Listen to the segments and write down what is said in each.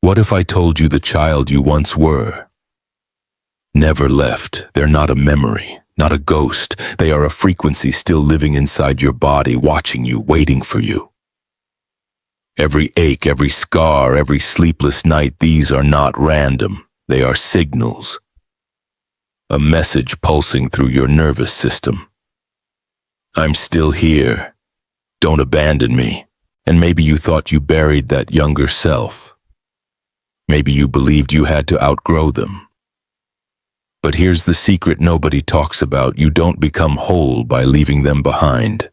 What if I told you the child you once were never left? They're not a memory, not a ghost. They are a frequency still living inside your body, watching you, waiting for you. Every ache, every scar, every sleepless night, these are not random. They are signals. A message pulsing through your nervous system. I'm still here. Don't abandon me. And maybe you thought you buried that younger self. Maybe you believed you had to outgrow them. But here's the secret nobody talks about. You don't become whole by leaving them behind.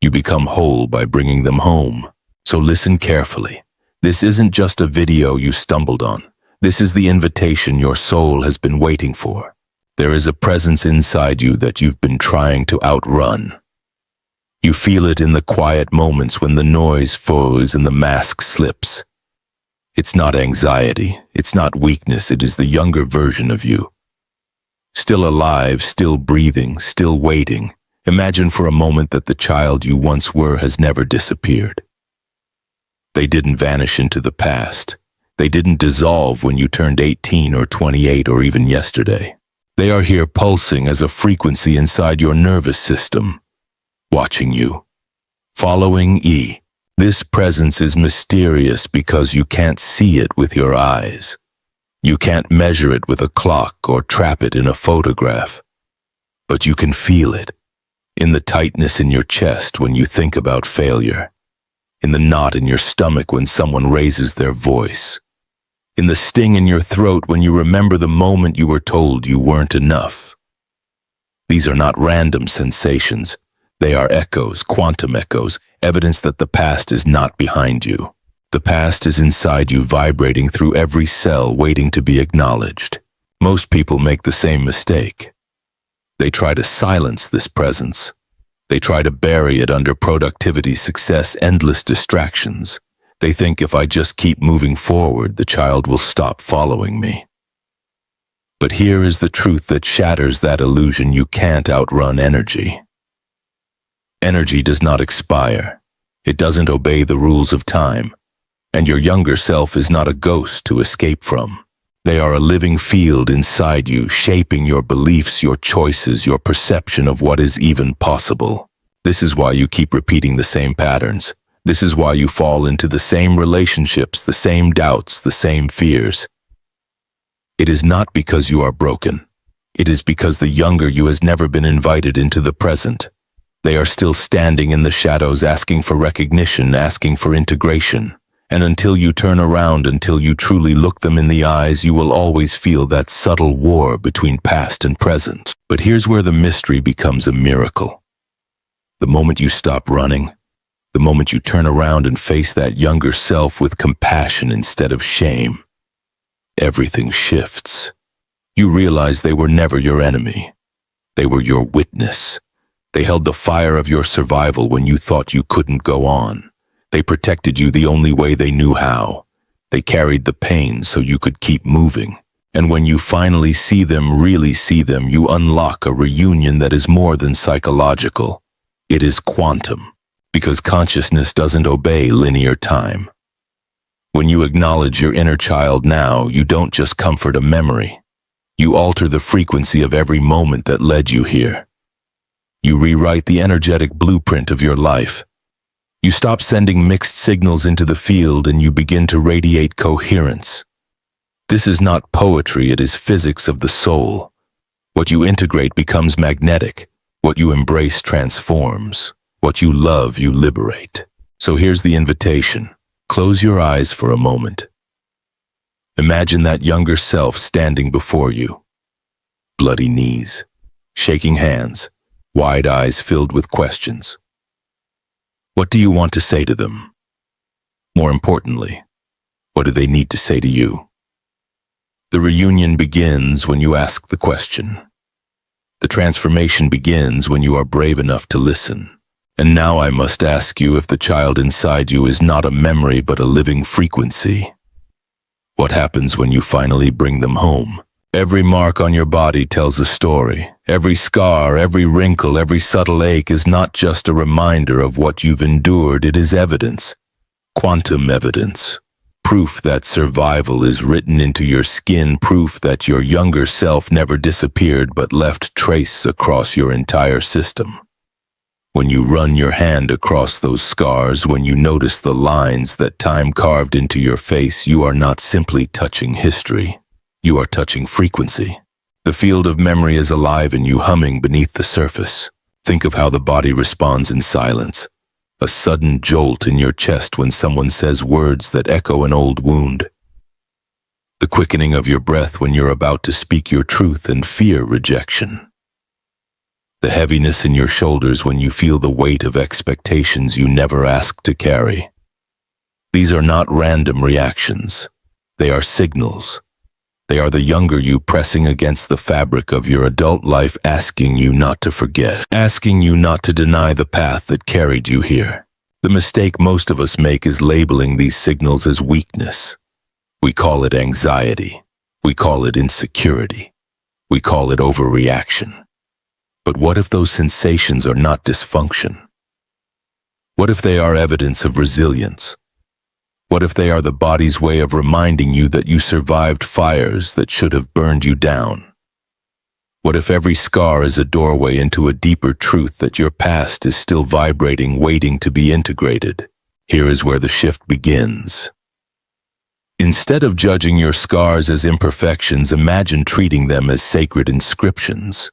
You become whole by bringing them home. So listen carefully. This isn't just a video you stumbled on. This is the invitation your soul has been waiting for. There is a presence inside you that you've been trying to outrun. You feel it in the quiet moments when the noise flows and the mask slips. It's not anxiety, it's not weakness, it is the younger version of you. Still alive, still breathing, still waiting. Imagine for a moment that the child you once were has never disappeared. They didn't vanish into the past. They didn't dissolve when you turned 18 or 28 or even yesterday. They are here pulsing as a frequency inside your nervous system, watching you, following E. This presence is mysterious because you can't see it with your eyes. You can't measure it with a clock or trap it in a photograph. But you can feel it, in the tightness in your chest when you think about failure, in the knot in your stomach when someone raises their voice, in the sting in your throat when you remember the moment you were told you weren't enough. These are not random sensations. They are echoes, quantum echoes, evidence that the past is not behind you. The past is inside you, vibrating through every cell, waiting to be acknowledged. Most people make the same mistake. They try to silence this presence. They try to bury it under productivity, success, endless distractions. They think if I just keep moving forward, the child will stop following me. But here is the truth that shatters that illusion. You can't outrun energy. Energy does not expire. It doesn't obey the rules of time. And your younger self is not a ghost to escape from. They are a living field inside you, shaping your beliefs, your choices, your perception of what is even possible. This is why you keep repeating the same patterns. This is why you fall into the same relationships, the same doubts, the same fears. It is not because you are broken. It is because the younger you has never been invited into the present. They are still standing in the shadows, asking for recognition, asking for integration. And until you turn around, until you truly look them in the eyes, you will always feel that subtle war between past and present. But here's where the mystery becomes a miracle. The moment you stop running, the moment you turn around and face that younger self with compassion instead of shame, everything shifts. You realize they were never your enemy. They were your witness. They held the fire of your survival when you thought you couldn't go on. They protected you the only way they knew how. They carried the pain so you could keep moving. And when you finally see them, really see them, you unlock a reunion that is more than psychological. It is quantum, because consciousness doesn't obey linear time. When you acknowledge your inner child now, you don't just comfort a memory. You alter the frequency of every moment that led you here. You rewrite the energetic blueprint of your life. You stop sending mixed signals into the field and you begin to radiate coherence. This is not poetry, it is physics of the soul. What you integrate becomes magnetic. What you embrace transforms. What you love, you liberate. So here's the invitation. Close your eyes for a moment. Imagine that younger self standing before you. Bloody knees, shaking hands, wide eyes filled with questions. What do you want to say to them? More importantly, what do they need to say to you? The reunion begins when you ask the question. The transformation begins when you are brave enough to listen. And now I must ask you if the child inside you is not a memory but a living frequency. What happens when you finally bring them home? Every mark on your body tells a story. Every scar, every wrinkle, every subtle ache is not just a reminder of what you've endured, it is evidence. Quantum evidence. proof that survival is written into your skin, proof that your younger self never disappeared but left trace across your entire system. When you run your hand across those scars, when you notice the lines that time carved into your face, you are not simply touching history. You are touching frequency. The field of memory is alive in you, humming beneath the surface. Think of how the body responds in silence. A sudden jolt in your chest when someone says words that echo an old wound. The quickening of your breath when you're about to speak your truth and fear rejection. The heaviness in your shoulders when you feel the weight of expectations you never asked to carry. These are not random reactions. They are signals. They are the younger you pressing against the fabric of your adult life, asking you not to forget, asking you not to deny the path that carried you here. The mistake most of us make is labeling these signals as weakness. We call it anxiety. We call it insecurity. We call it overreaction. But what if those sensations are not dysfunction? What if they are evidence of resilience? What if they are the body's way of reminding you that you survived fires that should have burned you down? What if every scar is a doorway into a deeper truth that your past is still vibrating, waiting to be integrated? Here is where the shift begins. Instead of judging your scars as imperfections, imagine treating them as sacred inscriptions.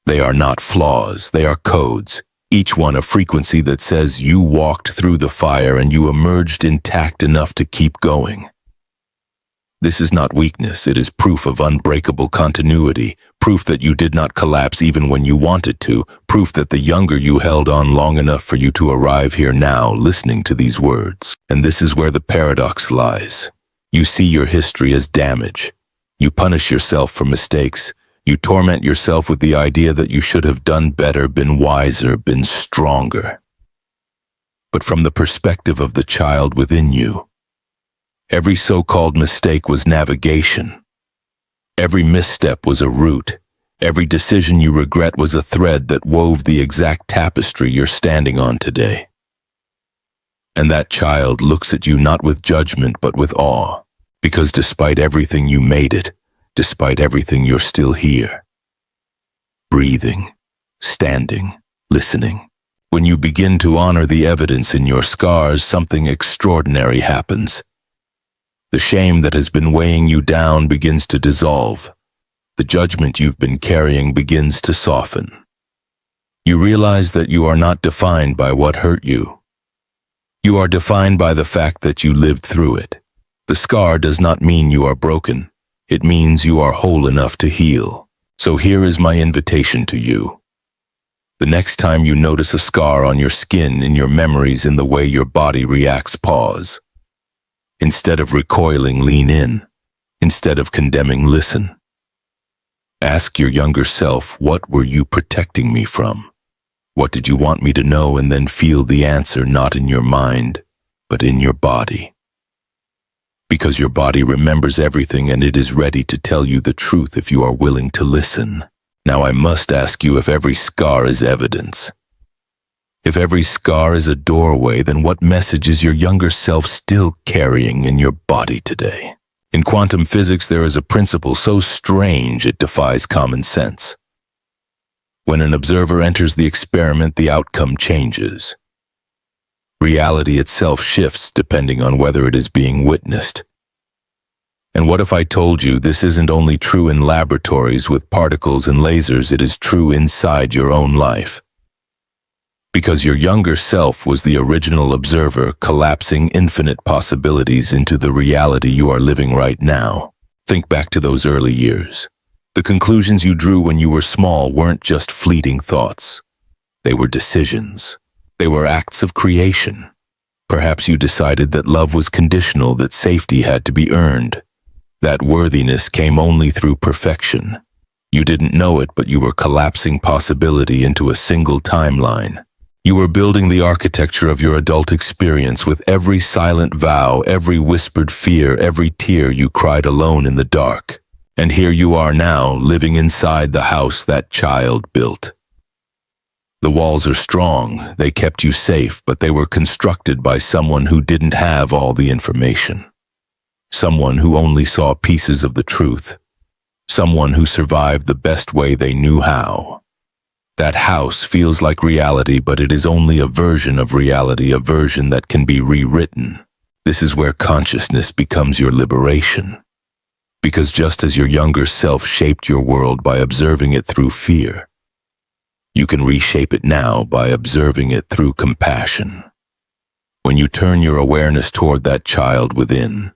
They are not flaws, they are codes, each one a frequency that says you walked through the fire and you emerged intact enough to keep going. This is not weakness, it is proof of unbreakable continuity, proof that you did not collapse even when you wanted to, proof that the younger you held on long enough for you to arrive here now, listening to these words. And this is where the paradox lies. You see your history as damage. You punish yourself for mistakes. You torment yourself with the idea that you should have done better, been wiser, been stronger. But from the perspective of the child within you, every so-called mistake was navigation. Every misstep was a route. Every decision you regret was a thread that wove the exact tapestry you're standing on today. And that child looks at you not with judgment but with awe, because despite everything you made it. Despite everything, you're still here. Breathing, standing, listening. When you begin to honor the evidence in your scars, something extraordinary happens. The shame that has been weighing you down begins to dissolve. The judgment you've been carrying begins to soften. You realize that you are not defined by what hurt you. You are defined by the fact that you lived through it. The scar does not mean you are broken. It means you are whole enough to heal. So here is my invitation to you. The next time you notice a scar on your skin, in your memories, in the way your body reacts, pause. Instead of recoiling, lean in. Instead of condemning, listen. Ask your younger self, what were you protecting me from? What did you want me to know? And then feel the answer not in your mind, but in your body. Because your body remembers everything and it is ready to tell you the truth if you are willing to listen. Now I must ask you, if every scar is evidence, if every scar is a doorway, then what message is your younger self still carrying in your body today? In quantum physics, there is a principle so strange it defies common sense. When an observer enters the experiment, the outcome changes. Reality itself shifts depending on whether it is being witnessed. And what if I told you this isn't only true in laboratories with particles and lasers, it is true inside your own life? Because your younger self was the original observer, collapsing infinite possibilities into the reality you are living right now. Think back to those early years. The conclusions you drew when you were small weren't just fleeting thoughts. They were decisions. They were acts of creation. Perhaps you decided that love was conditional, that safety had to be earned. That worthiness came only through perfection. You didn't know it, but you were collapsing possibility into a single timeline. You were building the architecture of your adult experience with every silent vow, every whispered fear, every tear you cried alone in the dark. And here you are now, living inside the house that child built. The walls are strong, they kept you safe, but they were constructed by someone who didn't have all the information. someone who only saw pieces of the truth, someone who survived the best way they knew how. That house feels like reality, but it is only a version of reality, a version that can be rewritten. This is where consciousness becomes your liberation. Because just as your younger self shaped your world by observing it through fear, you can reshape it now by observing it through compassion. When you turn your awareness toward that child within,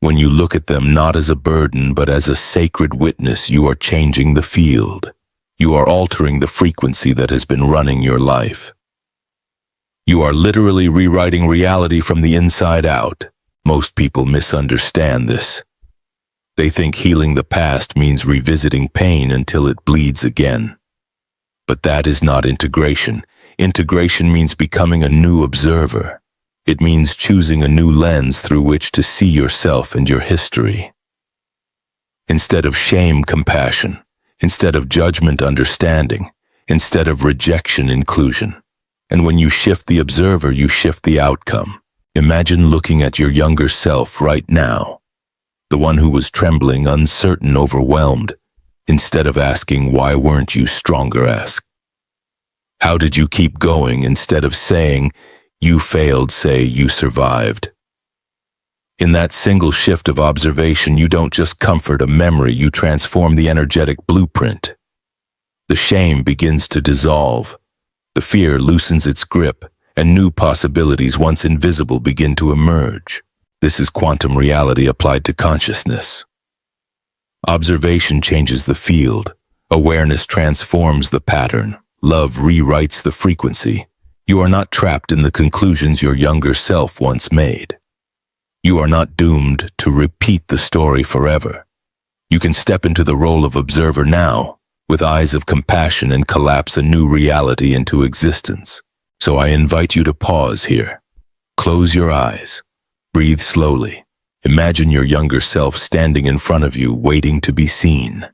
when you look at them not as a burden but as a sacred witness, you are changing the field. You are altering the frequency that has been running your life. You are literally rewriting reality from the inside out. Most people misunderstand this. They think healing the past means revisiting pain until it bleeds again. But that is not integration. Integration means becoming a new observer. It means choosing a new lens through which to see yourself and your history. Instead of shame, compassion. Instead of judgment, understanding. Instead of rejection, inclusion. And when you shift the observer, you shift the outcome. Imagine looking at your younger self right now. The one who was trembling, uncertain, overwhelmed. Instead of asking, "Why weren't you stronger?" ask, "How did you keep going?" Instead of saying, "You failed," say, "You survived." In that single shift of observation, you don't just comfort a memory, you transform the energetic blueprint. The shame begins to dissolve. The fear loosens its grip, and new possibilities, once invisible, begin to emerge. This is quantum reality applied to consciousness. Observation changes the field. Awareness transforms the pattern. Love rewrites the frequency. You are not trapped in the conclusions your younger self once made. You are not doomed to repeat the story forever. You can step into the role of observer now, with eyes of compassion, and collapse a new reality into existence. So I invite you to pause here. Close your eyes. Breathe slowly. Imagine your younger self standing in front of you, waiting to be seen.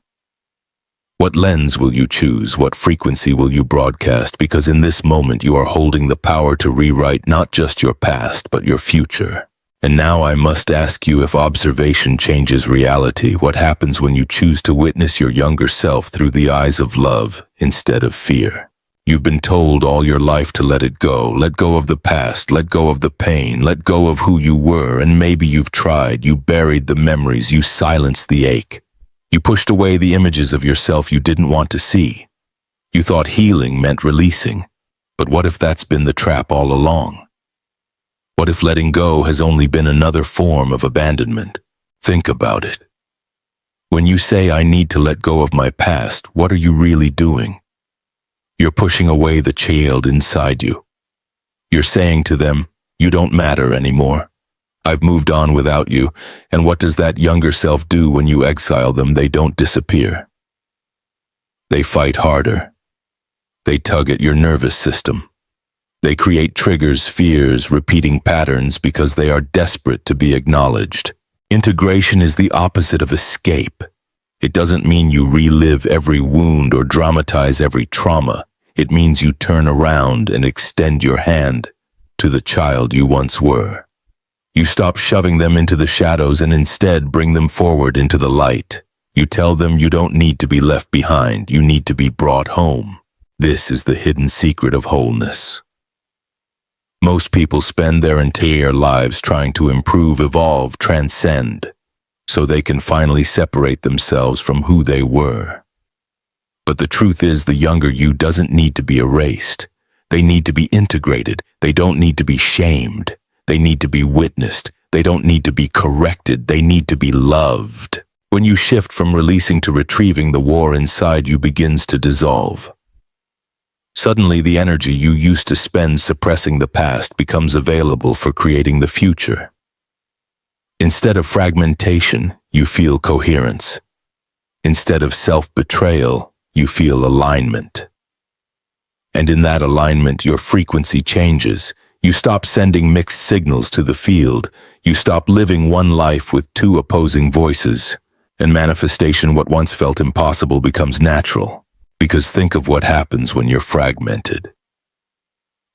What lens will you choose? What frequency will you broadcast? Because in this moment you are holding the power to rewrite not just your past, but your future. And now I must ask you, if observation changes reality, what happens when you choose to witness your younger self through the eyes of love instead of fear? You've been told all your life to let it go. Let go of the past, let go of the pain, let go of who you were, and maybe you've tried. You buried the memories, you silenced the ache. You pushed away the images of yourself you didn't want to see. You thought healing meant releasing. But what if that's been the trap all along? What if letting go has only been another form of abandonment? Think about it. When you say, "I need to let go of my past," what are you really doing? You're pushing away the child inside you. You're saying to them, "You don't matter anymore. I've moved on without you." And what does that younger self do when you exile them? They don't disappear. They fight harder. They tug at your nervous system. They create triggers, fears, repeating patterns because they are desperate to be acknowledged. Integration is the opposite of escape. It doesn't mean you relive every wound or dramatize every trauma. It means you turn around and extend your hand to the child you once were. You stop shoving them into the shadows and instead bring them forward into the light. You tell them you don't need to be left behind, you need to be brought home. This is the hidden secret of wholeness. Most people spend their entire lives trying to improve, evolve, transcend, so they can finally separate themselves from who they were. But the truth is, the younger you doesn't need to be erased. They need to be integrated. They don't need to be shamed. They need to be witnessed. They don't need to be corrected. They need to be loved. When you shift from releasing to retrieving, the war inside you begins to dissolve. Suddenly, the energy you used to spend suppressing the past becomes available for creating the future. Instead of fragmentation, you feel coherence. Instead of self-betrayal, you feel alignment. And in that alignment, your frequency changes. You stop sending mixed signals to the field. You stop living one life with two opposing voices. And manifestation, what once felt impossible, becomes natural. Because think of what happens when you're fragmented.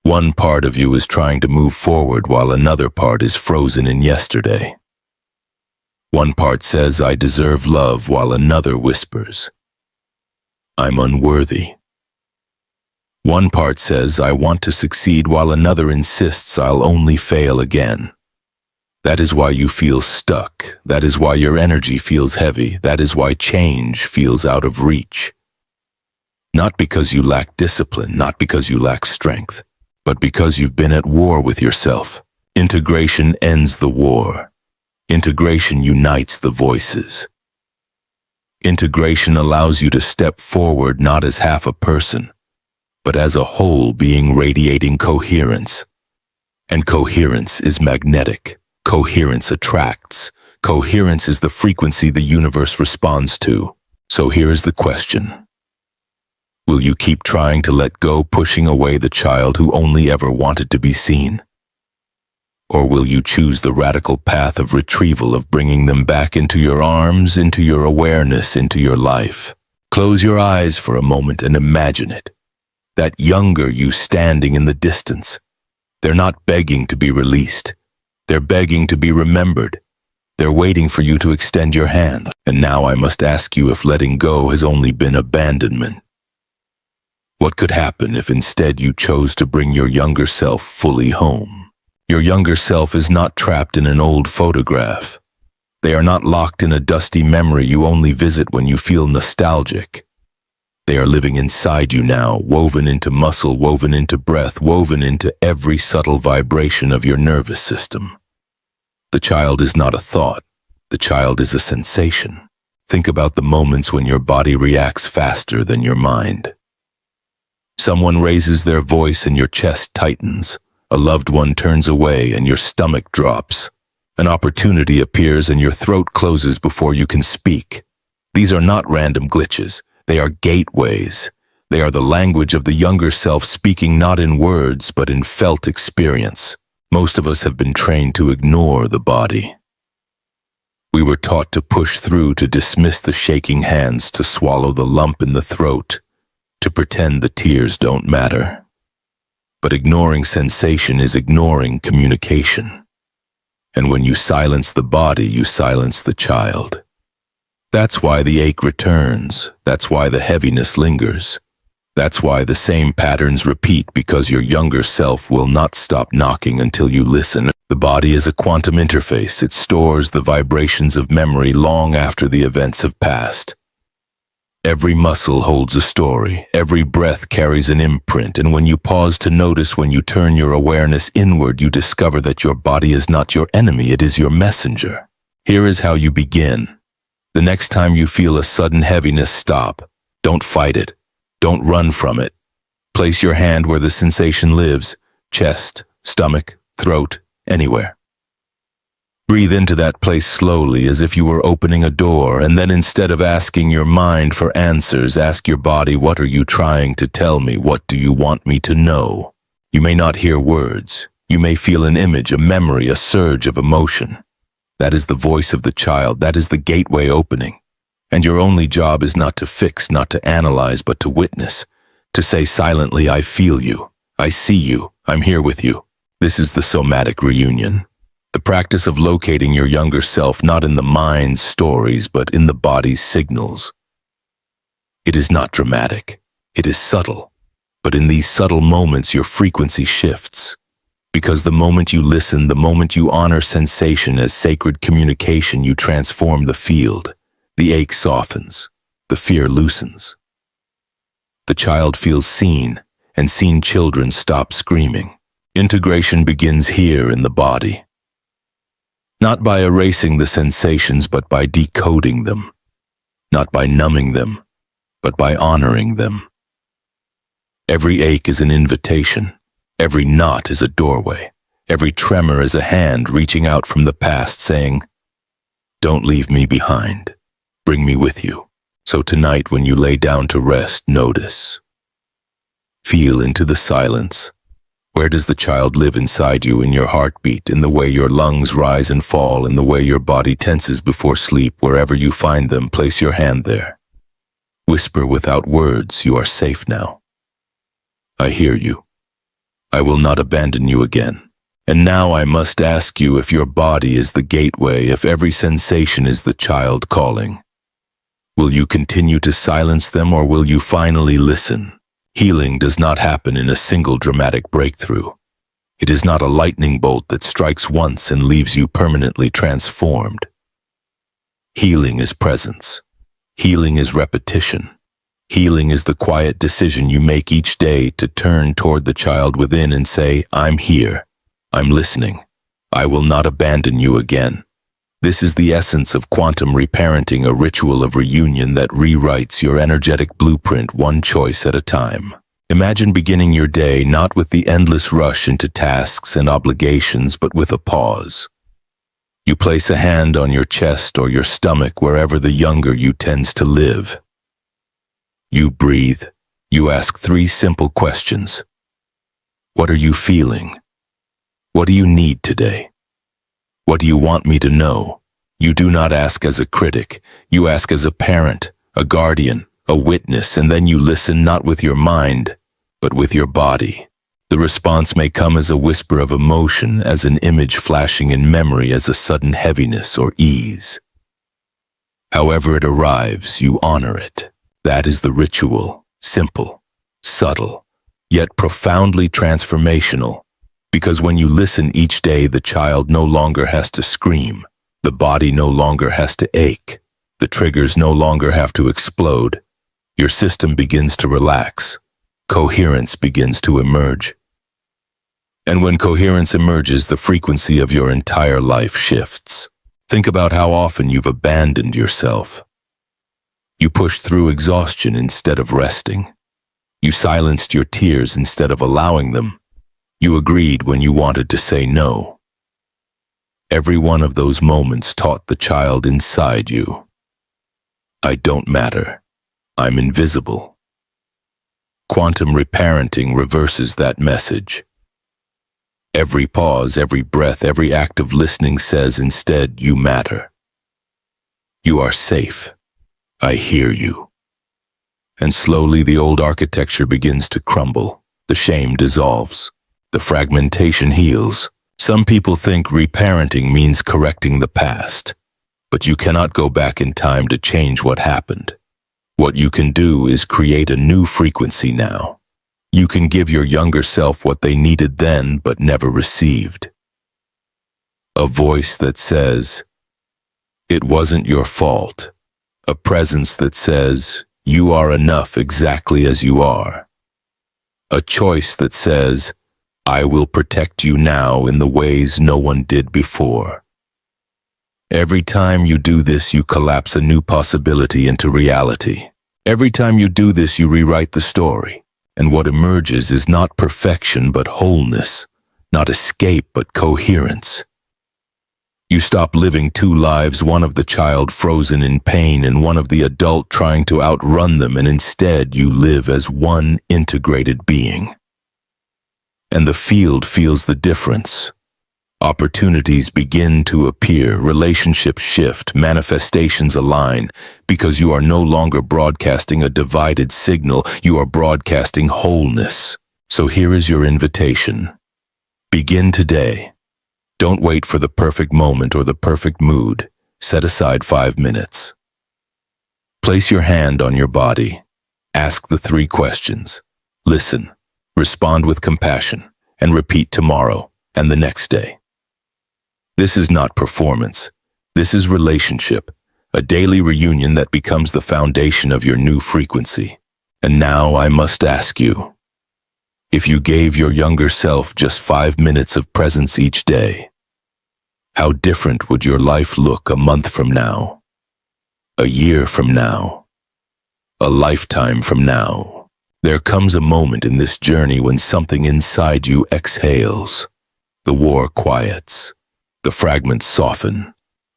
One part of you is trying to move forward while another part is frozen in yesterday. One part says I deserve love while another whispers, I'm unworthy. One part says I want to succeed while another insists I'll only fail again. That is why you feel stuck. That is why your energy feels heavy. That is why change feels out of reach. Not because you lack discipline, not because you lack strength, but because you've been at war with yourself. Integration ends the war. Integration unites the voices. Integration allows you to step forward not as half a person, but as a whole being radiating coherence. And coherence is magnetic. Coherence attracts. Coherence is the frequency the universe responds to. So here is the question. Will you keep trying to let go, pushing away the child who only ever wanted to be seen? Or will you choose the radical path of retrieval, of bringing them back into your arms, into your awareness, into your life? Close your eyes for a moment and imagine it. That younger you standing in the distance. They're not begging to be released. They're begging to be remembered. They're waiting for you to extend your hand. And now I must ask you if letting go has only been abandonment. What could happen if instead you chose to bring your younger self fully home? Your younger self is not trapped in an old photograph. They are not locked in a dusty memory you only visit when you feel nostalgic. They are living inside you now, woven into muscle, woven into breath, woven into every subtle vibration of your nervous system. The child is not a thought. The child is a sensation. Think about the moments when your body reacts faster than your mind. Someone raises their voice and your chest tightens. A loved one turns away and your stomach drops. An opportunity appears and your throat closes before you can speak. These are not random glitches. They are gateways. They are the language of the younger self speaking not in words but in felt experience. Most of us have been trained to ignore the body. We were taught to push through, to dismiss the shaking hands, to swallow the lump in the throat, to pretend the tears don't matter. But ignoring sensation is ignoring communication. And when you silence the body, you silence the child. That's why the ache returns. That's why the heaviness lingers. That's why the same patterns repeat, because your younger self will not stop knocking until you listen. The body is a quantum interface. It stores the vibrations of memory long after the events have passed. Every muscle holds a story. Every breath carries an imprint. And when you pause to notice, when you turn your awareness inward, you discover that your body is not your enemy. It is your messenger. Here is how you begin. The next time you feel a sudden heaviness, stop. Don't fight it. Don't run from it. Place your hand where the sensation lives. Chest, stomach, throat, anywhere. Breathe into that place slowly, as if you were opening a door, and then instead of asking your mind for answers, ask your body, what are you trying to tell me? What do you want me to know? You may not hear words. You may feel an image, a memory, a surge of emotion. That is the voice of the child. That is the gateway opening. And your only job is not to fix, not to analyze, but to witness. To say silently, I feel you. I see you. I'm here with you. This is the somatic reunion. The practice of locating your younger self not in the mind's stories, but in the body's signals. It is not dramatic. It is subtle. But in these subtle moments, your frequency shifts. Because the moment you listen, the moment you honor sensation as sacred communication, you transform the field. The ache softens. The fear loosens. The child feels seen, and seen children stop screaming. Integration begins here in the body. Not by erasing the sensations, but by decoding them. Not by numbing them, but by honoring them. Every ache is an invitation. Every knot is a doorway. Every tremor is a hand reaching out from the past saying, don't leave me behind. Bring me with you. So tonight when you lay down to rest, notice. Feel into the silence. Where does the child live inside you, in your heartbeat, in the way your lungs rise and fall, in the way your body tenses before sleep? Wherever you find them, place your hand there. Whisper without words, you are safe now. I hear you. I will not abandon you again. And now I must ask you if your body is the gateway, if every sensation is the child calling. Will you continue to silence them, or will you finally listen? Healing does not happen in a single dramatic breakthrough. It is not a lightning bolt that strikes once and leaves you permanently transformed. Healing is presence. Healing is repetition. Healing is the quiet decision you make each day to turn toward the child within and say, I'm here. I'm listening. I will not abandon you again. This is the essence of quantum reparenting, a ritual of reunion that rewrites your energetic blueprint one choice at a time. Imagine beginning your day not with the endless rush into tasks and obligations, but with a pause. You place a hand on your chest or your stomach, wherever the younger you tends to live. You breathe. You ask 3 simple questions. What are you feeling? What do you need today? What do you want me to know? You do not ask as a critic. You ask as a parent, a guardian, a witness, and then you listen not with your mind, but with your body. The response may come as a whisper of emotion, as an image flashing in memory, as a sudden heaviness or ease. However it arrives, you honor it. That is the ritual, simple, subtle, yet profoundly transformational. Because when you listen each day, the child no longer has to scream, the body no longer has to ache, the triggers no longer have to explode. Your system begins to relax. Coherence begins to emerge. And when coherence emerges, the frequency of your entire life shifts. Think about how often you've abandoned yourself. You pushed through exhaustion instead of resting. You silenced your tears instead of allowing them. You agreed when you wanted to say no. Every one of those moments taught the child inside you, I don't matter. I'm invisible. Quantum reparenting reverses that message. Every pause, every breath, every act of listening says instead, you matter. You are safe. I hear you. And slowly the old architecture begins to crumble. The shame dissolves. The fragmentation heals. Some people think reparenting means correcting the past, but you cannot go back in time to change what happened. What you can do is create a new frequency now. You can give your younger self what they needed then but never received. A voice that says, it wasn't your fault. A presence that says, you are enough exactly as you are. A choice that says, I will protect you now in the ways no one did before. Every time you do this, you collapse a new possibility into reality. Every time you do this, you rewrite the story. And what emerges is not perfection, but wholeness. Not escape, but coherence. You stop living 2 lives, one of the child frozen in pain and one of the adult trying to outrun them, and instead you live as one integrated being. And the field feels the difference. Opportunities begin to appear, relationships shift, manifestations align, because you are no longer broadcasting a divided signal, you are broadcasting wholeness. So here is your invitation. Begin today. Don't wait for the perfect moment or the perfect mood. Set aside 5 minutes. Place your hand on your body. Ask the 3 questions. Listen, respond with compassion, and repeat tomorrow and the next day. This is not performance. This is relationship, a daily reunion that becomes the foundation of your new frequency. And now I must ask you, if you gave your younger self just 5 minutes of presence each day, how different would your life look a month from now, a year from now, a lifetime from now? There comes a moment in this journey when something inside you exhales. The war quiets. The fragments soften.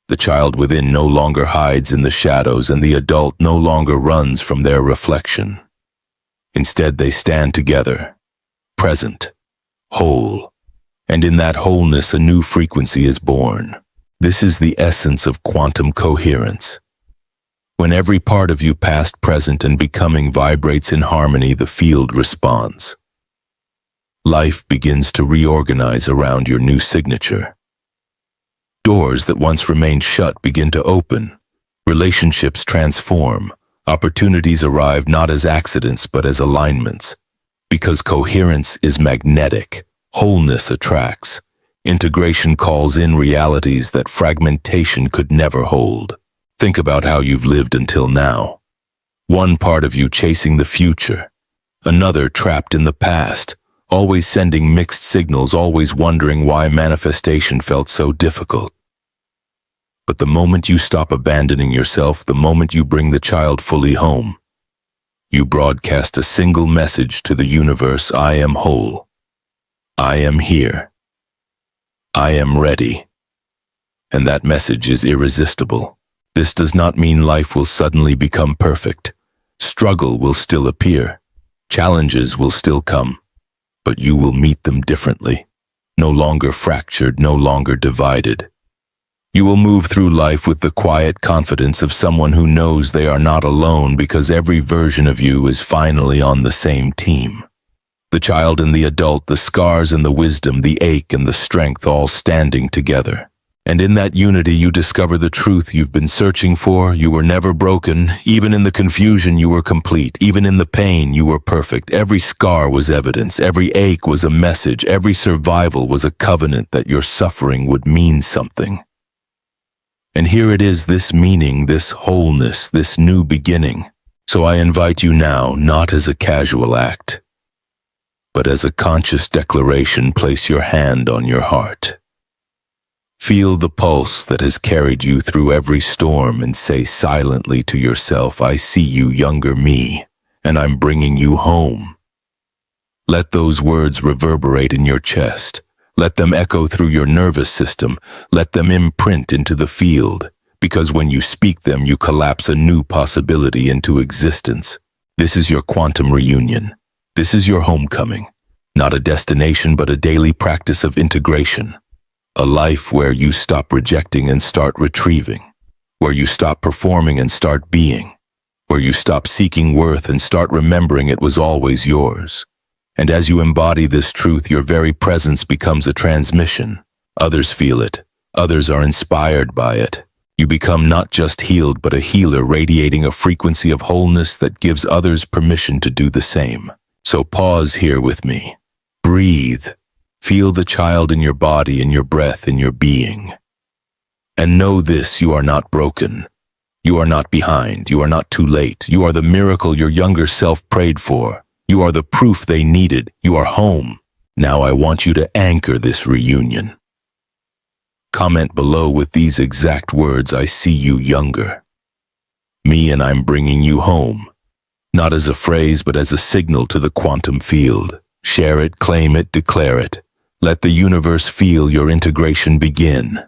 The child within no longer hides in the shadows, and the adult no longer runs from their reflection. Instead, they stand together, present, whole, and in that wholeness a new frequency is born. This is the essence of quantum coherence. When every part of you, past, present, and becoming, vibrates in harmony, the field responds. Life begins to reorganize around your new signature. Doors that once remained shut begin to open. Relationships transform. Opportunities arrive not as accidents but as alignments. Because coherence is magnetic, wholeness attracts. Integration calls in realities that fragmentation could never hold. Think about how you've lived until now. One part of you chasing the future, another trapped in the past, always sending mixed signals, always wondering why manifestation felt so difficult. But the moment you stop abandoning yourself, the moment you bring the child fully home, you broadcast a single message to the universe: I am whole. I am here. I am ready. And that message is irresistible. This does not mean life will suddenly become perfect. Struggle will still appear. Challenges will still come. But you will meet them differently. No longer fractured, no longer divided. You will move through life with the quiet confidence of someone who knows they are not alone, because every version of you is finally on the same team. The child and the adult, the scars and the wisdom, the ache and the strength, all standing together. And in that unity you discover the truth you've been searching for. You were never broken. Even in the confusion you were complete. Even in the pain you were perfect. Every scar was evidence. Every ache was a message. Every survival was a covenant that your suffering would mean something. And here it is, this meaning, this wholeness, this new beginning. So I invite you now, not as a casual act, but as a conscious declaration. Place your hand on your heart. Feel the pulse that has carried you through every storm and say silently to yourself, I see you, younger me, and I'm bringing you home. Let those words reverberate in your chest. Let them echo through your nervous system. Let them imprint into the field, because when you speak them, you collapse a new possibility into existence. This is your quantum reunion. This is your homecoming. Not a destination, but a daily practice of integration. A life where you stop rejecting and start retrieving. Where you stop performing and start being. Where you stop seeking worth and start remembering it was always yours. And as you embody this truth, your very presence becomes a transmission. Others feel it. Others are inspired by it. You become not just healed, but a healer, radiating a frequency of wholeness that gives others permission to do the same. So pause here with me. Breathe. Feel the child in your body, in your breath, in your being. And know this, you are not broken. You are not behind. You are not too late. You are the miracle your younger self prayed for. You are the proof they needed. You are home. Now I want you to anchor this reunion. Comment below with these exact words: I see you, younger. Me, and I'm bringing you home. Not as a phrase, but as a signal to the quantum field. Share it, claim it, declare it. Let the universe feel your integration begin.